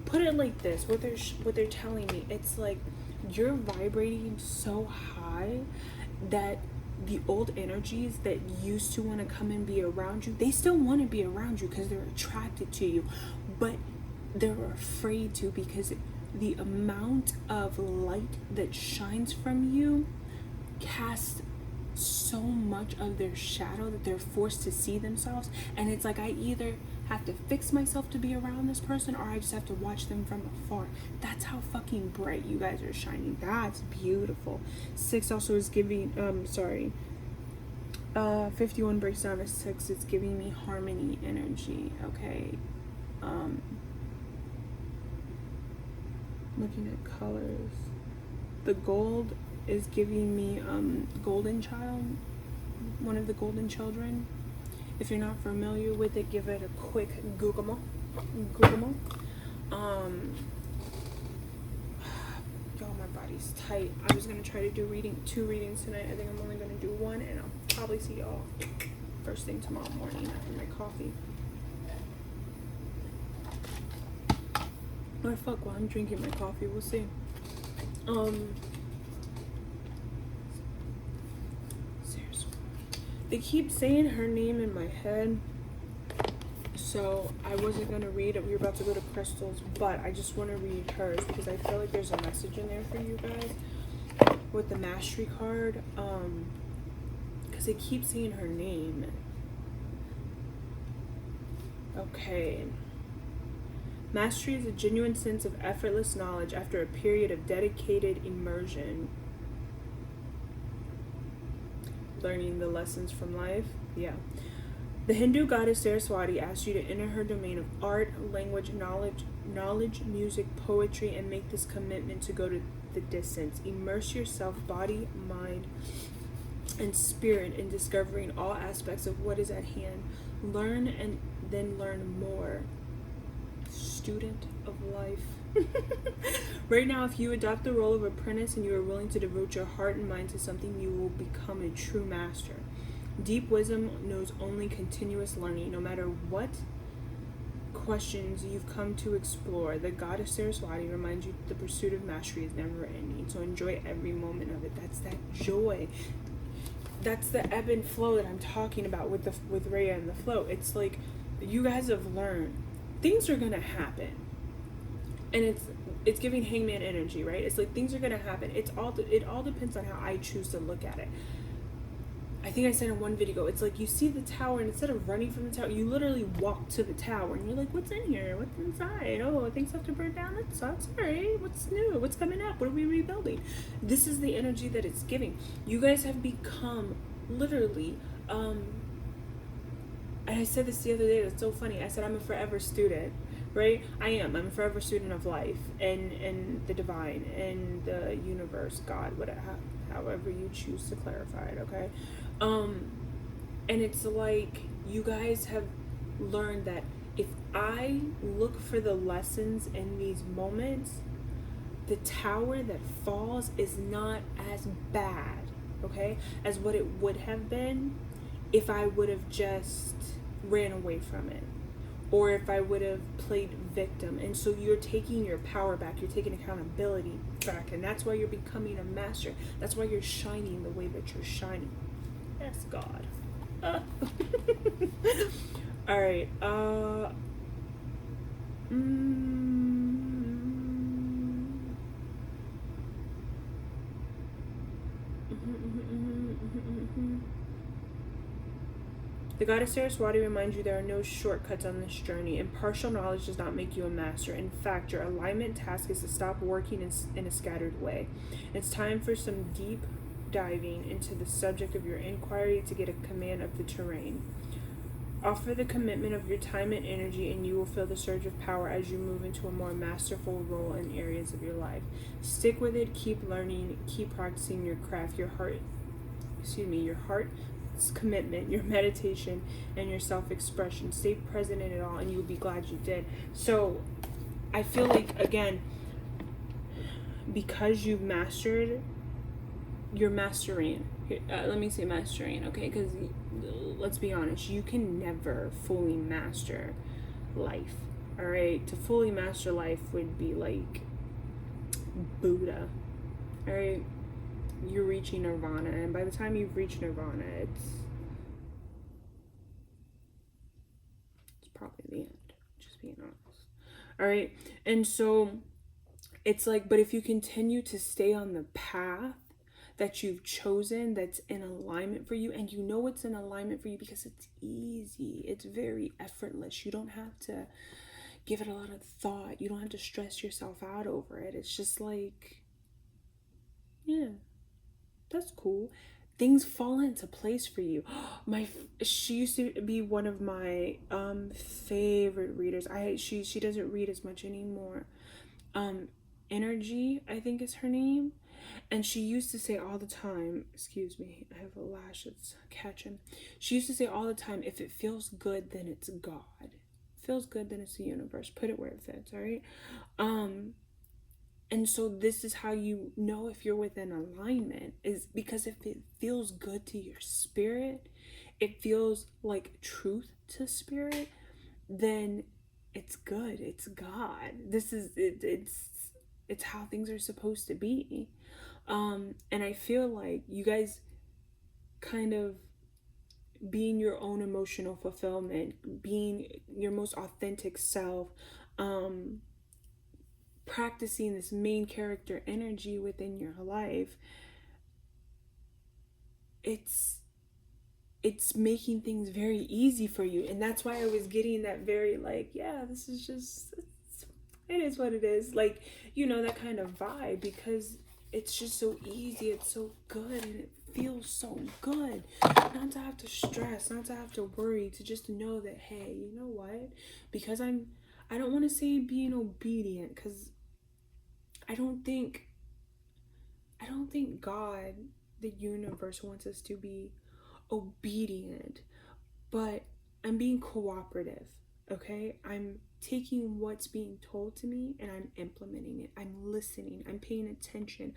put it like this, what they're telling me, it's like you're vibrating so high that the old energies that used to want to come and be around you, they still want to be around you because they're attracted to you, but they're afraid to, because the amount of light that shines from you casts so much of their shadow that they're forced to see themselves. And it's like, I either have to fix myself to be around this person, or I just have to watch them from afar. That's how fucking bright you guys are shining. That's beautiful. 6 also is giving 51 breaks down to 6. It's giving me harmony energy, okay? Looking at colors, the gold is giving me golden child, one of the golden children. If you're not familiar with it, give it a quick Google. Y'all, my body's tight. I was gonna try to do 2 readings tonight. I think I'm only gonna do 1, and I'll probably see y'all first thing tomorrow morning after my coffee. Or fuck, while I'm drinking my coffee, we'll see. They keep saying her name in my head, so I wasn't gonna read it. We were about to go to Crystal's, but I just want to read hers because I feel like there's a message in there for you guys with the Mastery card. Because they keep saying her name. Okay. Mastery is a genuine sense of effortless knowledge after a period of dedicated immersion. Learning the lessons from life. Yeah. The Hindu goddess Saraswati asks you to enter her domain of art, language, knowledge, music, poetry, and make this commitment to go to the distance. Immerse yourself, body, mind, and spirit in discovering all aspects of what is at hand. Learn and then learn more. Student of life. Right now, if you adopt the role of apprentice and you are willing to devote your heart and mind to something, you will become a true master. Deep wisdom knows only continuous learning. No matter what questions you've come to explore, the goddess Saraswati reminds you the pursuit of mastery is never ending. So enjoy every moment of it. That's that joy. That's the ebb and flow that I'm talking about with Rhea and the flow. It's like you guys have learned things are gonna happen, and it's giving hangman energy, right? It's like things are gonna happen. It all depends on how I choose to look at it. I think I said in one video, it's like you see the tower, and instead of running from the tower, you literally walk to the tower, and you're like, what's in here? What's inside? Oh, things have to burn down? That sucks. All right, what's new? What's coming up? What are we rebuilding? This is the energy that it's giving. You guys have become literally, and I said this the other day, that's so funny. I said I'm a forever student, right? I'm a forever student of life and the divine and the universe, God, whatever, however you choose to clarify it, okay? And it's like you guys have learned that if I look for the lessons in these moments, the tower that falls is not as bad, okay, as what it would have been if I would have just ran away from it, or if I would have played victim. And so you're taking your power back, you're taking accountability back, and that's why you're becoming a master. That's why you're shining the way that you're shining. Yes, God. All right. The goddess Saraswati reminds you there are no shortcuts on this journey. Impartial knowledge does not make you a master. In fact, your alignment task is to stop working in a scattered way. It's time for some deep diving into the subject of your inquiry to get a command of the terrain. Offer the commitment of your time and energy, and you will feel the surge of power as you move into a more masterful role in areas of your life. Stick with it, keep learning, keep practicing your craft, your heart's commitment, your meditation, and your self-expression. Stay present in it all, and you'll be glad you did. So I feel like, again, because you've mastered, you're mastering. Let me say mastering, okay? Because let's be honest, you can never fully master life, all right? To fully master life would be like Buddha, all right? You're reaching nirvana, and by the time you've reached nirvana, it's probably the end, just being honest, all right? And so it's like, but if you continue to stay on the path that you've chosen, that's in alignment for you, and you know it's in alignment for you because it's easy, it's very effortless, you don't have to give it a lot of thought, you don't have to stress yourself out over it. It's just like, yeah, that's cool. Things fall into place for you. She used to be one of my favorite readers. She doesn't read as much anymore. Energy, I think is her name. And she used to say all the time, excuse me, I have a lash that's catching. She used to say all the time, if it feels good, then it's God. If it feels good, then it's the universe. Put it where it fits, all right? And so this is how you know if you're within alignment, is because if it feels good to your spirit, it feels like truth to spirit, then it's good. It's God. This is it. It's how things are supposed to be. And I feel like you guys kind of being your own emotional fulfillment, being your most authentic self, practicing this main character energy within your life, it's making things very easy for you. And that's why I was getting that very like, yeah, this is just, it is what it is, like, you know, that kind of vibe, because it's just so easy, it's so good, and it feels so good not to have to stress, not to have to worry, to just know that, hey, you know what, because I don't want to say being obedient, because I don't think God, the universe, wants us to be obedient, but I'm being cooperative, okay? I'm taking what's being told to me and I'm implementing it. I'm listening, I'm paying attention,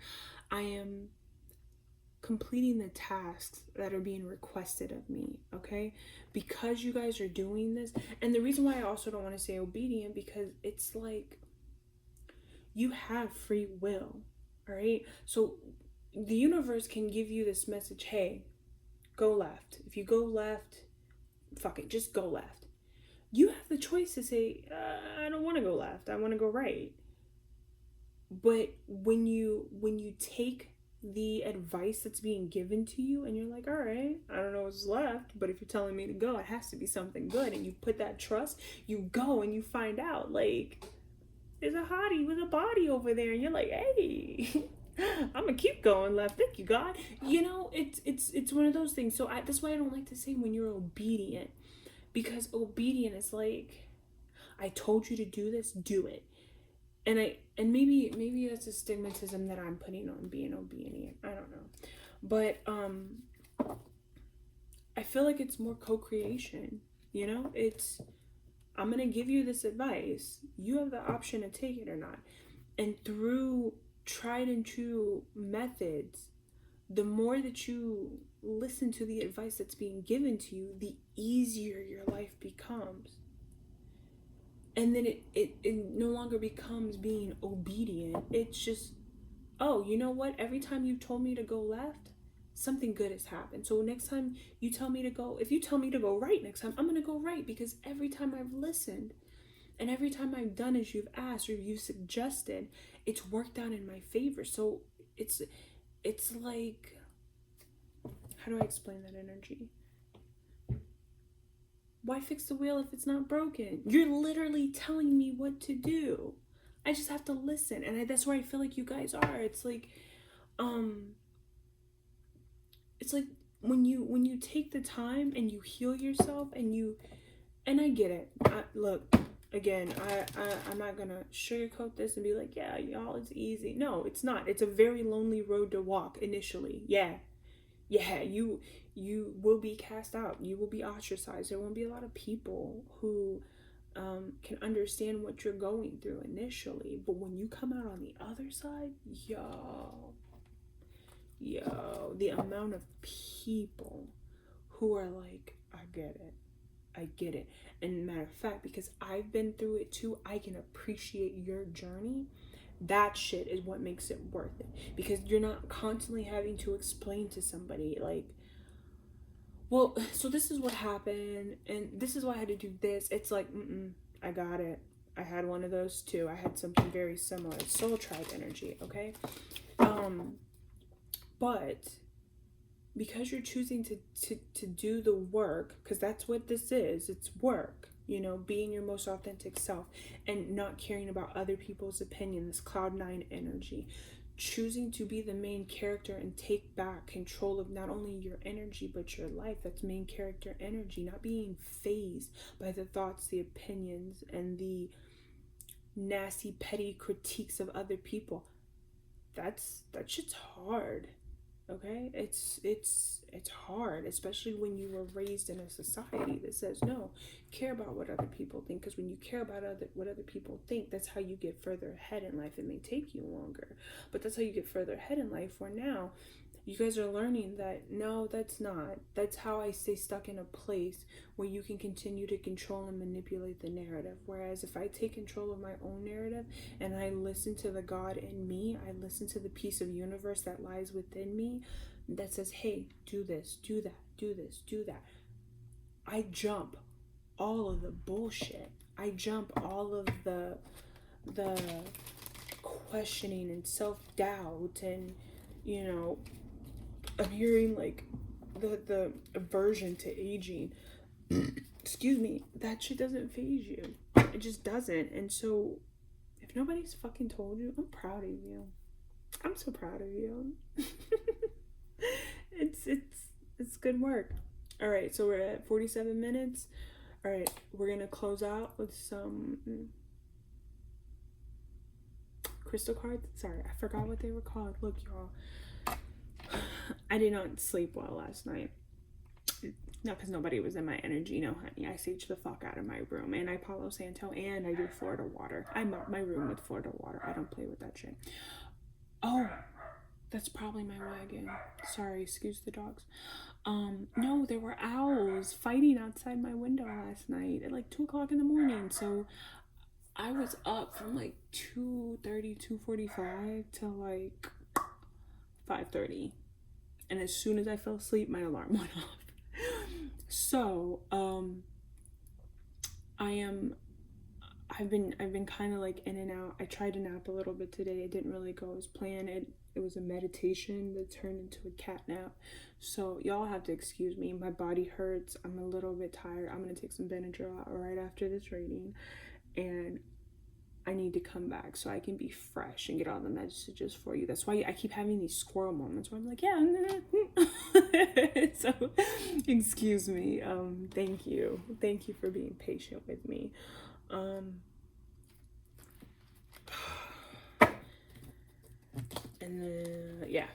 I am completing the tasks that are being requested of me, okay? Because you guys are doing this. And the reason why I also don't want to say obedient, because it's like, you have free will, all right? So the universe can give you this message, hey, go left. If you go left, fuck it, just go left. You have the choice to say, I don't want to go left, I want to go right. But when you take the advice that's being given to you and you're like, all right, I don't know what's left, but if you're telling me to go, it has to be something good, and you put that trust, you go and you find out, like, there's a hottie with a body over there, and you're like, hey, I'm gonna keep going left, thank you, God. You know, it's one of those things. So that's why I don't like to say when you're obedient, because obedient is like, I told you to do this, do it. And maybe that's a stigmatism that I'm putting on being obedient, I don't know, but I feel like it's more co-creation, you know? It's, I'm gonna give you this advice, you have the option to take it or not. And through tried and true methods, the more that you listen to the advice that's being given to you, the easier your life becomes. And then it no longer becomes being obedient. It's just, oh, you know what? Every time you told me to go left, something good has happened. So next time you tell me to go, if you tell me to go right next time, I'm going to go right, because every time I've listened and every time I've done as you've asked or you suggested, it's worked out in my favor. So it's like, how do I explain that energy? Why fix the wheel if it's not broken? You're literally telling me what to do. I just have to listen. And that's where I feel like you guys are. It's like, it's like when you take the time and you heal yourself and I get it. Look, again, I'm not gonna sugarcoat this and be like, yeah, y'all, it's easy. No, it's not. It's a very lonely road to walk initially. Yeah, you will be cast out. You will be ostracized. There won't be a lot of people who can understand what you're going through initially. But when you come out on the other side, the amount of people who are like, I get it. And matter of fact, because I've been through it too, I can appreciate your journey. That shit is what makes it worth it. Because you're not constantly having to explain to somebody, like, well, so this is what happened, and this is why I had to do this. It's like, I got it. I had one of those too. I had something very similar. It's soul tribe energy, okay? But because you're choosing to do the work, because that's what this is, it's work, being your most authentic self and not caring about other people's opinion, this cloud nine energy, choosing to be the main character and take back control of not only your energy but your life. That's main character energy, not being phased by the thoughts, the opinions, and the nasty petty critiques of other people. That shit's hard. Okay, it's hard, especially when you were raised in a society that says no, care about what other people think, because when you care about what other people think, that's how you get further ahead in life. It may take you longer, but that's how you get further ahead in life. Where now you guys are learning that no, that's how I stay stuck in a place where you can continue to control and manipulate the narrative. Whereas if I take control of my own narrative and I listen to the God in me, I listen to the piece of universe that lies within me that says, hey, do this, do that, do this, do that. I jump all of the bullshit. I jump all of the questioning and self-doubt, and I'm hearing like the aversion to aging. Excuse me, that shit doesn't phase you. It just doesn't. And so if nobody's fucking told you, I'm proud of you. I'm so proud of you. It's good work. All right, so we're at 47 minutes. All right, we're gonna close out with some crystal cards. Sorry, I forgot what they were called. Look, y'all, I did not sleep well last night. Not because nobody was in my energy. No, honey, I sage the fuck out of my room, and I Palo Santo, and I do Florida water. I mop my room with Florida water. I don't play with that shit. Oh, that's probably my wagon. Sorry, excuse the dogs. No, there were owls fighting outside my window last night at like 2 o'clock in the morning. So I was up from like 2:30, 2:45 till like 5:30. And as soon as I fell asleep, my alarm went off. So, I've been kind of like in and out. I tried to nap a little bit today. It didn't really go as planned. It was a meditation that turned into a cat nap. So y'all have to excuse me. My body hurts. I'm a little bit tired. I'm gonna take some Benadryl right after this reading, and I need to come back so I can be fresh and get all the messages for you. That's why I keep having these squirrel moments where I'm like, yeah, I'm gonna. So, excuse me. Thank you for being patient with me. And then yeah.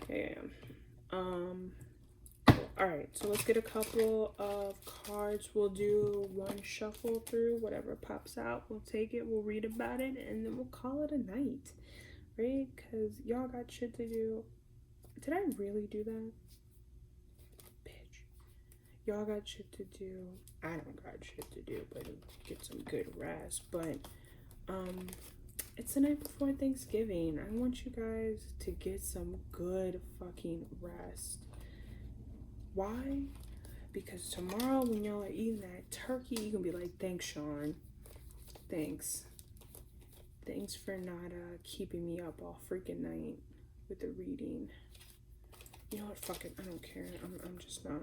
All right, so let's get a couple of cards. We'll do one shuffle through, whatever pops out, we'll take it, we'll read about it, and then we'll call it a night, right? Because y'all got shit to do. Did I really do that? Bitch. Y'all got shit to do. I don't got shit to do, but get some good rest. But, it's the night before Thanksgiving. I want you guys to get some good fucking rest. Why? Because tomorrow when y'all are eating that turkey, you can be like, thanks, Sean. Thanks for not keeping me up all freaking night with the reading. You know what? Fuck it. I don't care. I'm just not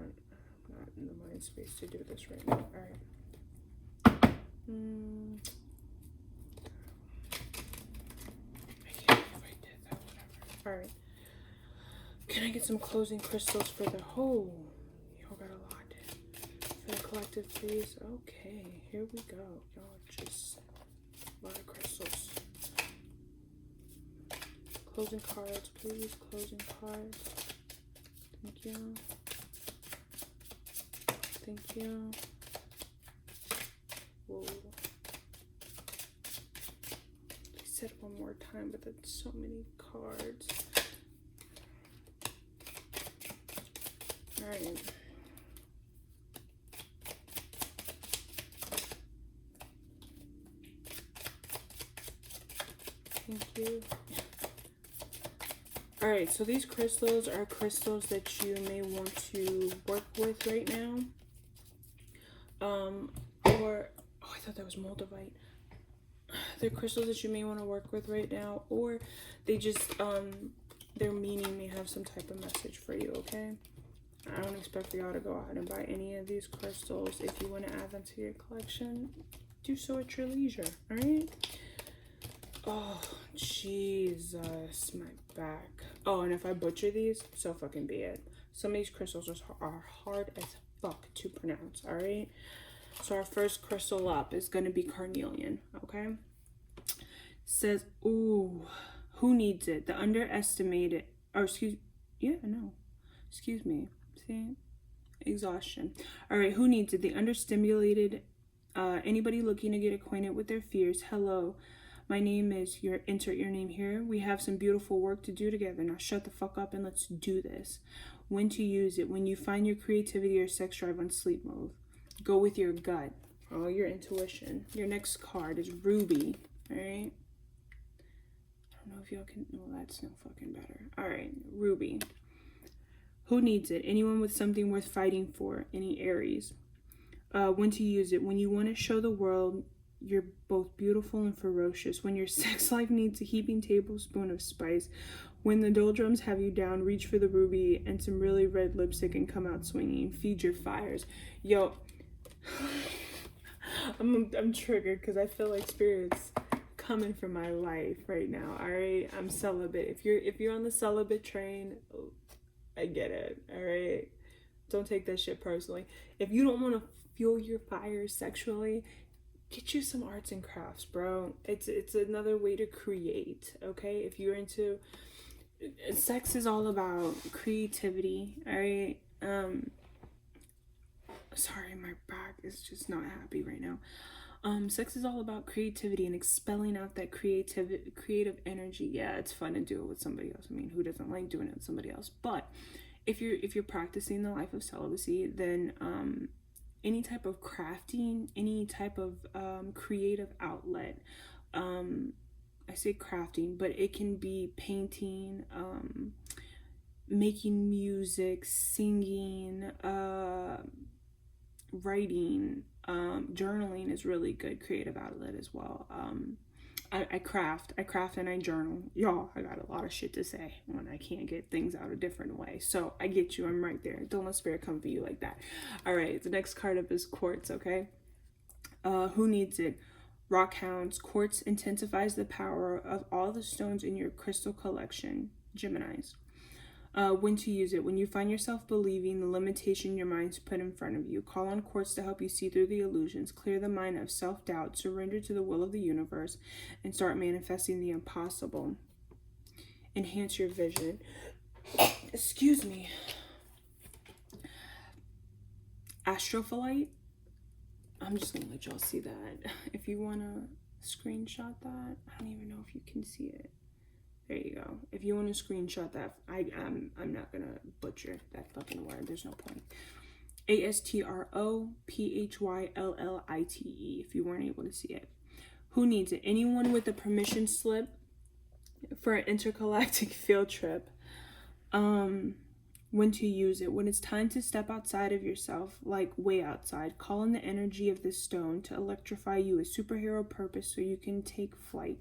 in the mind space to do this right now. All right. I can't believe I did that. Whatever. All right. Can I get some closing crystals for the whole? Y'all got a lot. For the collective, please. Okay, here we go. Y'all just a lot of crystals. Closing cards, please. Closing cards. Thank you. Thank you. Whoa. They said one more time, but that's so many cards. Alright. Thank you. Alright, so these crystals are crystals that you may want to work with right now. Or, oh, I thought that was moldavite. They're crystals that you may want to work with right now, or they just, their meaning may have some type of message for you, okay? I don't expect for y'all to go out and buy any of these crystals. If you want to add them to your collection, do so at your leisure, alright? Oh, Jesus, my back. Oh, and if I butcher these, so fucking be it. Some of these crystals are hard as fuck to pronounce, alright? So our first crystal up is going to be carnelian, okay? Says, ooh, who needs it? The underestimated, or excuse me. See? Exhaustion. Alright, who needs it? The understimulated, anybody looking to get acquainted with their fears. Hello. My name is, insert your name here. We have some beautiful work to do together. Now shut the fuck up and let's do this. When to use it. When you find your creativity or sex drive on sleep mode. Go with your gut. Oh, your intuition. Your next card is Ruby. Alright. I don't know if y'all can, well, that's no fucking better. Alright, Ruby. Who needs it? Anyone with something worth fighting for. Any Aries. When to use it. When you want to show the world you're both beautiful and ferocious. When your sex life needs a heaping tablespoon of spice. When the doldrums have you down, reach for the ruby and some really red lipstick and come out swinging. Feed your fires. Yo, I'm triggered because I feel like spirit's coming for my life right now. All right, I'm celibate. If you're on the celibate train, I get it. All right, don't take that shit personally. If you don't want to fuel your fire sexually, get you some arts and crafts, bro. It's another way to create, okay? If you're into, sex is all about creativity, all right? Sorry, my back is just not happy right now. Sex is all about creativity and expelling out that creative energy. Yeah, it's fun to do it with somebody else. I mean, who doesn't like doing it with somebody else? But if you're practicing the life of celibacy, then any type of crafting, any type of creative outlet. I say crafting, but it can be painting, making music, singing, writing, journaling is really good creative outlet as well. I craft and I journal. Y'all, I got a lot of shit to say when I can't get things out a different way. So I get you, I'm right there. Don't let spirit come for you like that. All right, the next card up is quartz, okay? Who needs it? Rock hounds. Quartz intensifies the power of all the stones in your crystal collection. Geminis. When to use it. When you find yourself believing the limitation your mind's put in front of you, call on quartz to help you see through the illusions, clear the mind of self-doubt, surrender to the will of the universe, and start manifesting the impossible. Enhance your vision. Excuse me. Astrophyllite. I'm just gonna let y'all see that. If you wanna screenshot that, I don't even know if you can see it. There you go. If you want to screenshot that, I'm not gonna butcher that fucking word. There's no point. ASTROPHYLLITE. If you weren't able to see it, who needs it? Anyone with a permission slip for an intergalactic field trip. When to use it. When it's time to step outside of yourself, like way outside, call on the energy of this stone to electrify you with superhero purpose so you can take flight.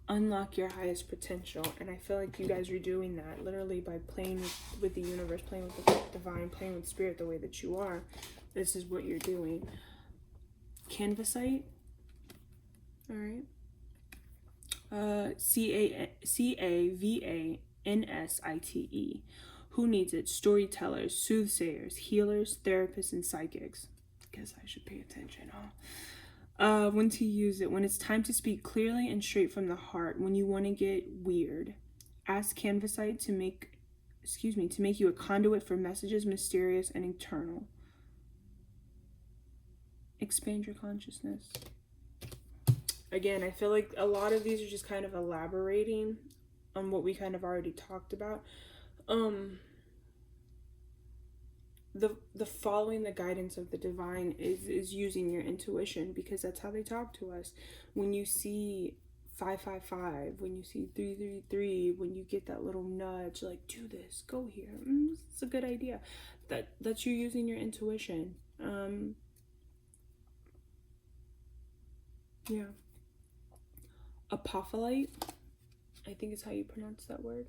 Unlock your highest potential. And I feel like you guys are doing that literally by playing with the universe, playing with the divine, playing with spirit the way that you are. This is what you're doing. Canvasite. All right. CAVANSITE. Who needs it? Storytellers, soothsayers, healers, therapists, and psychics. Guess I should pay attention, huh? When to use it. When it's time to speak clearly and straight from the heart. When you want to get weird. Ask Canvasite to make you a conduit for messages mysterious and eternal. Expand your consciousness. Again, I feel like a lot of these are just kind of elaborating on what we kind of already talked about. The following the guidance of the divine is using your intuition, because that's how they talk to us. When you see 555, when you see 333, when you get that little nudge, like, do this, go here, it's a good idea. That's you using your intuition. Yeah. Apophyllite, I think is how you pronounce that word.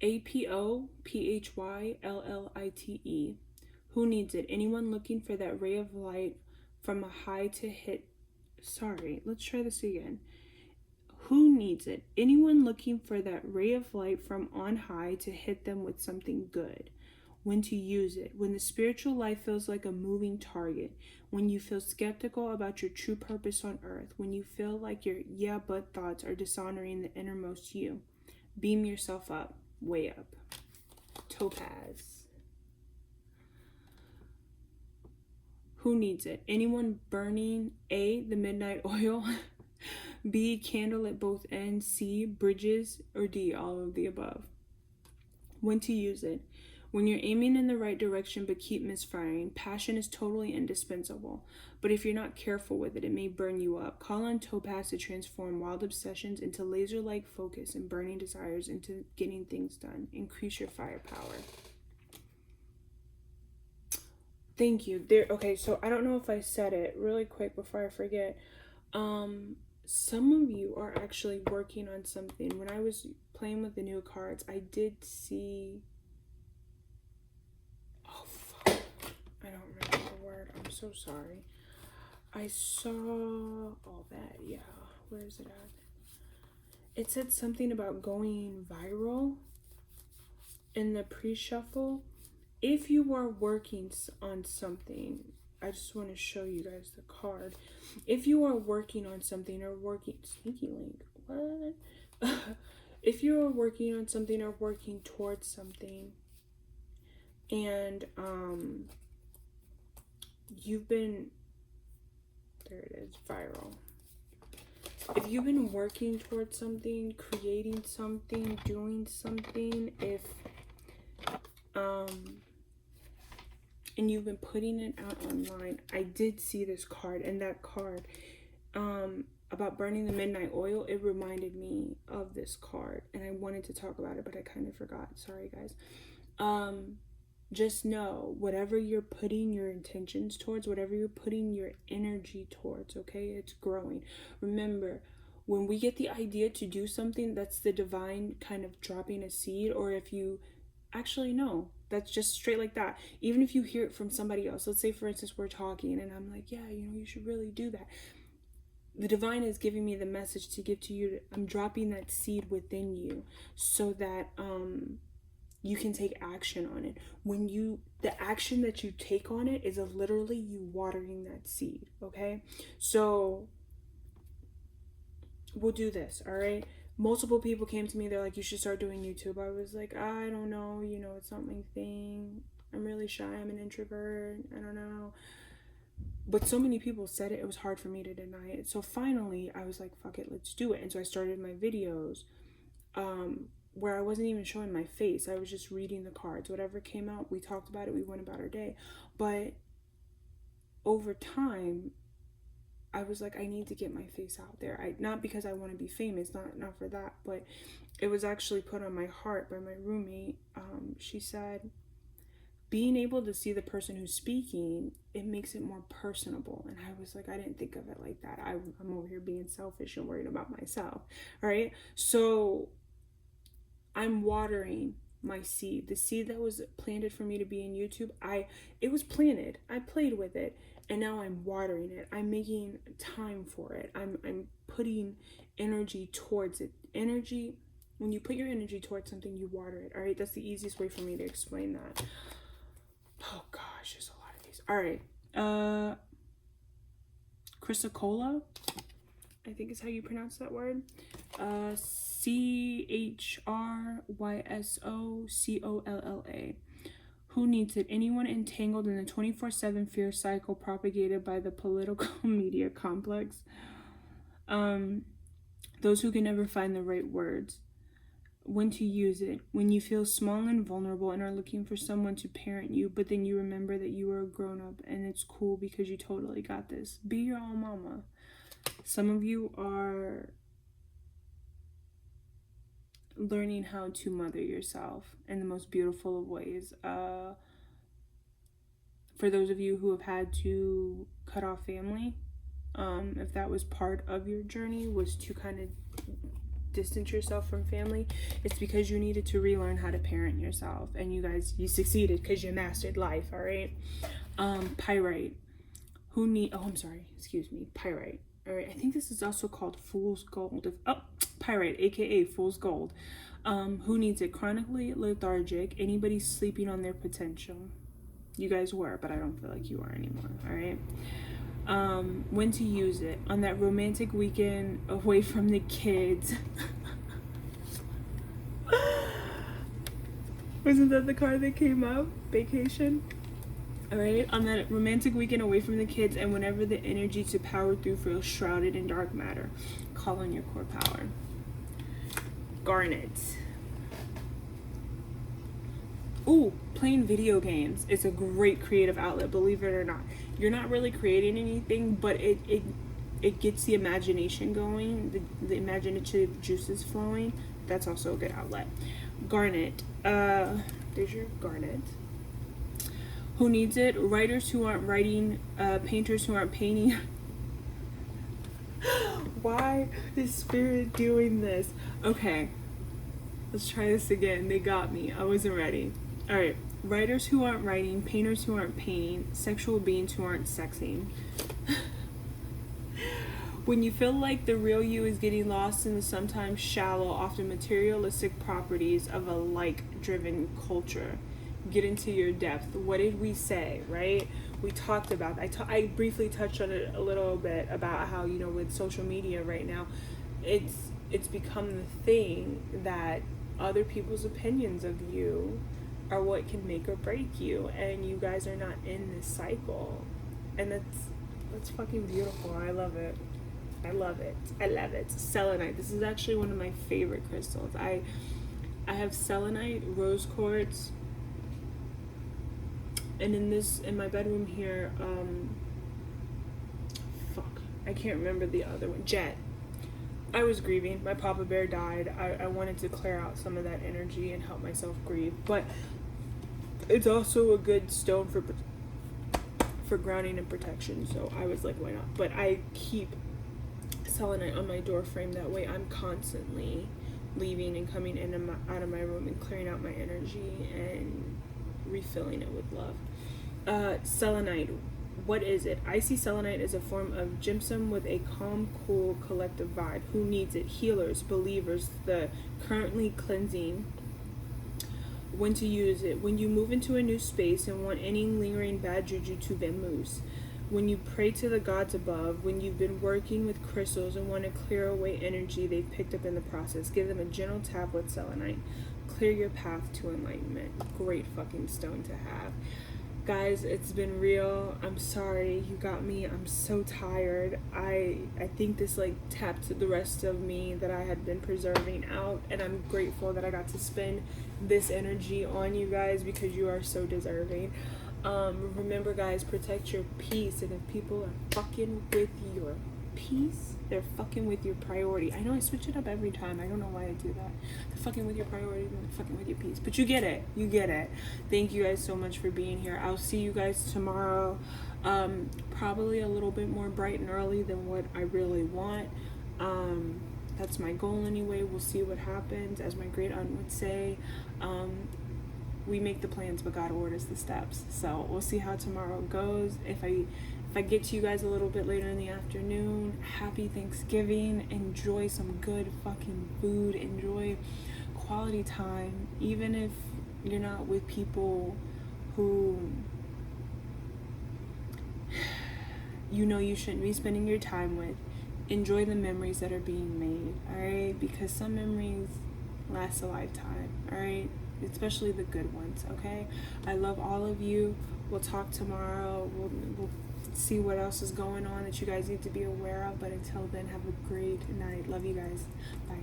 Apophyllite. Who needs it? Anyone looking for that ray of light from a high to hit. Sorry, let's try this again. Who needs it? Anyone looking for that ray of light from on high to hit them with something good. When to use it. When the spiritual life feels like a moving target. When you feel skeptical about your true purpose on earth. When you feel like your yeah but thoughts are dishonoring the innermost you. Beam yourself up. Way up. Topaz. Who needs it? Anyone burning A, the midnight oil, B, candle at both ends, C, bridges, or D, all of the above. When to use it. When you're aiming in the right direction but keep misfiring, passion is totally indispensable. But if you're not careful with it, it may burn you up. Call on Topaz to transform wild obsessions into laser-like focus and burning desires into getting things done. Increase your firepower. Thank you. Okay, so I don't know if I said it really quick before I forget. Some of you are actually working on something. When I was playing with the new cards, I did see... I don't remember the word. I'm so sorry. I saw all that. Yeah. Where is it at? It said something about going viral in the pre-shuffle. If you are working on something, I just want to show you guys the card. If you are working on something or working... Sneaky link. What? If you are working on something or working towards something, and you've been, there it is, viral. If you've been working towards something, creating something, doing something, if and you've been putting it out online, I did see this card, and that card about burning the midnight oil, it reminded me of this card, and I wanted to talk about it, but I kind of forgot. Sorry, guys. Just know, whatever you're putting your intentions towards, whatever you're putting your energy towards, okay, it's growing. Remember, when we get the idea to do something, that's the divine kind of dropping a seed. Or if you actually know, that's just straight like that. Even if you hear it from somebody else, let's say for instance we're talking and I'm like, yeah, you should really do that. The divine is giving me the message to give to you. I'm dropping that seed within you so that you can take action on it. The action that you take on it is literally you watering that seed, okay? So we'll do this, all right? Multiple people came to me, they're like, you should start doing YouTube. I was like, I don't know, it's not my thing. I'm really shy, I'm an introvert, I don't know. But so many people said it was hard for me to deny it. So finally, I was like, fuck it, let's do it. And so I started my videos where I wasn't even showing my face. I was just reading the cards. Whatever came out, we talked about it, we went about our day. But over time, I was like, I need to get my face out there. Not because I want to be famous, not for that, but it was actually put on my heart by my roommate. She said, being able to see the person who's speaking, it makes it more personable. And I was like, I didn't think of it like that. I'm over here being selfish and worried about myself. All right. So I'm watering my seed. The seed that was planted for me to be in YouTube, it was planted. I played with it. And now I'm watering it. I'm making time for it. I'm putting energy towards it. Energy, When you put your energy towards something, you water it. All right, that's the easiest way for me to explain that. Oh gosh, there's a lot of these. All right, chrysocolla, I think is how you pronounce that word. CHRYSOCOLLA. Who needs it? Anyone entangled in the 24/7 fear cycle propagated by the political media complex. Those who can never find the right words. When to use it. When you feel small and vulnerable and are looking for someone to parent you, but then you remember that you are a grown-up and it's cool because you totally got this. Be your own mama. Some of you are learning how to mother yourself in the most beautiful of ways. For those of you who have had to cut off family, if that was part of your journey, was to kind of distance yourself from family, it's because you needed to relearn how to parent yourself, and you guys, you succeeded because you mastered life. All right. Pyrite. Pyrite. All right, I think this is also called fool's gold. Pyrite, aka fool's gold. Who needs it? Chronically lethargic. Anybody sleeping on their potential. You guys were, but I don't feel like you are anymore. All right. When to use it? On that romantic weekend away from the kids. Wasn't that the card that came up? Vacation. All right, on that romantic weekend away from the kids, and whenever the energy to power through feels shrouded in dark matter, call on your core power. Garnet. Ooh, playing video games is a great creative outlet, believe it or not. You're not really creating anything, but it gets the imagination going, the imaginative juices flowing. That's also a good outlet. Garnet. There's your garnet. Who needs it? Writers who aren't writing, painters who aren't painting. Why is Spirit doing this? Okay, let's try this again. They got me. I wasn't ready. All right. Writers who aren't writing, painters who aren't painting, sexual beings who aren't sexing. When you feel like the real you is getting lost in the sometimes shallow, often materialistic properties of a like-driven culture, get into your depth. What did we say, right? We talked about, I briefly touched on it a little bit about how, you know, with social media right now, it's become the thing that other people's opinions of you are what can make or break you, and you guys are not in this cycle, and that's fucking beautiful. I love it. I love it. I love it. Selenite. This is actually one of my favorite crystals. I have selenite, rose quartz, and in my bedroom here, I can't remember the other one. Jet. I was grieving. My Papa Bear died. I wanted to clear out some of that energy and help myself grieve, but it's also a good stone for grounding and protection, so I was like, why not? But I keep selenite on my door frame, that way I'm constantly leaving and coming in and out of my room and clearing out my energy and refilling it with love. Selenite, what is it? I see selenite as a form of gypsum with a calm, cool, collective vibe. Who needs it? Healers, believers, the currently cleansing. When to use it? When you move into a new space and want any lingering bad juju to vamoose. When you pray to the gods above. When you've been working with crystals and want to clear away energy they've picked up in the process. Give them a gentle tap with selenite. Clear your path to enlightenment. Great fucking stone to have. Guys, it's been real. I'm sorry you got me. I'm so tired. I think this like tapped the rest of me that I had been preserving out, and I'm grateful that I got to spend this energy on you guys because you are so deserving. Remember guys, protect your peace, and if people are fucking with your peace, they're fucking with your priority. I know I switch it up every time. I don't know why I do that. They're fucking with your priority, and they're fucking with your peace. But you get it. You get it. Thank you guys so much for being here. I'll see you guys tomorrow. Probably a little bit more bright and early than what I really want. That's my goal anyway. We'll see what happens. As my great aunt would say, we make the plans, but God orders the steps. So we'll see how tomorrow goes. If I If I get to you guys a little bit later in the afternoon, happy Thanksgiving. Enjoy some good fucking food. Enjoy quality time. Even if you're not with people who you know you shouldn't be spending your time with, enjoy the memories that are being made, alright? Because some memories last a lifetime, alright? Especially the good ones, okay? I love all of you. We'll talk tomorrow. We'll see what else is going on that you guys need to be aware of. But until then, have a great night. Love you guys. Bye.